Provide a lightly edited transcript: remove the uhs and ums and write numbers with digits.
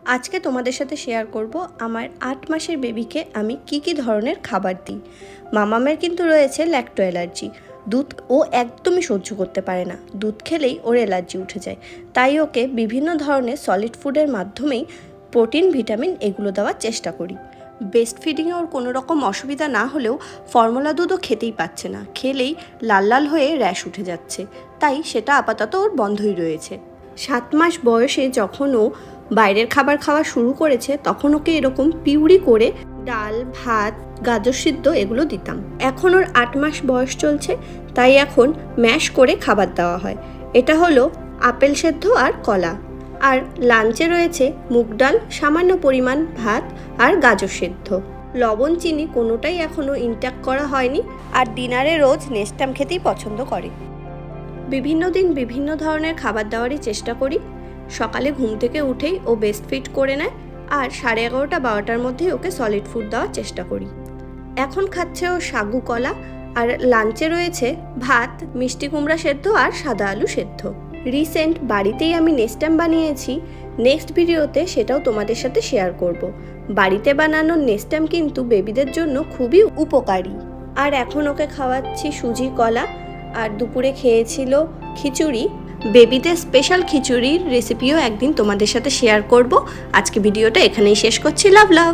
আজকে তোমাদের সাথে শেয়ার করব আমার 8 মাসের বেবিকে আমি কি ধরনের খাবার দিই। মামামের কিন্তু রয়েছে ল্যাকটো অ্যালার্জি। দুধ ও একদমই সহ্য করতে পারে না, দুধ খেলেই ওর অ্যালার্জি উঠে যায়। তাই ওকে বিভিন্ন ধরনের সলিড ফুডের মাধ্যমেই প্রোটিন, ভিটামিন এগুলো দেওয়ার চেষ্টা করি। ব্রেস্ট ফিডিংয়ে ওর কোনো রকম অসুবিধা না হলেও ফর্মুলা দুধও খেতেই পাচ্ছে না, খেলেই লাল লাল হয়ে র্যাশ উঠে যাচ্ছে, তাই সেটা আপাতত ওর বন্ধই রয়েছে। 7 মাস বয়সে যখন ও বাইরের খাবার খাওয়া শুরু করেছে তখন ওকে এরকম পিউরি করে ডাল, ভাত, গাজর সিদ্ধ এগুলো দিতাম। এখন ওর 8 মাস বয়স চলছে, তাই এখন ম্যাশ করে খাবার দেওয়া হয়। এটা হলো আপেল সেদ্ধ আর কলা। আর লাঞ্চে রয়েছে মুগ ডাল, সামান্য পরিমাণ ভাত আর গাজর সেদ্ধ। লবণ, চিনি কোনোটাই এখনও ইনট্যাক্ট করা হয়নি। আর ডিনারে রোজ নেস্টাম খেতেই পছন্দ করে। বিভিন্ন দিন বিভিন্ন ধরনের খাবার দেওয়ারই চেষ্টা করি। সকালে ঘুম থেকে উঠেই ও ব্রেস্ট ফিড করে নেয়, আর 11:30-12টার মধ্যেই ওকে সলিড ফুড দেওয়ার চেষ্টা করি। এখন খাচ্ছে ও সাগু কলা। আর লাঞ্চে রয়েছে ভাত, মিষ্টি কুমড়া সেদ্ধ আর সাদা আলু সেদ্ধ। রিসেন্ট বাড়িতেই আমি নেস্টাম বানিয়েছি, নেক্সট ভিডিওতে সেটাও তোমাদের সাথে শেয়ার করব। বাড়িতে বানানো নেস্টাম কিন্তু বেবিদের জন্য খুবই উপকারী। আর এখন ওকে খাওয়াচ্ছি সুজি কলা। আর দুপুরে খেয়েছিল খিচুড়ি। বেবিদের স্পেশাল খিচুড়ির রেসিপিও একদিন তোমাদের সাথে শেয়ার করব। আজকে ভিডিওটা এখানেই শেষ করছি। লাভ লাভ।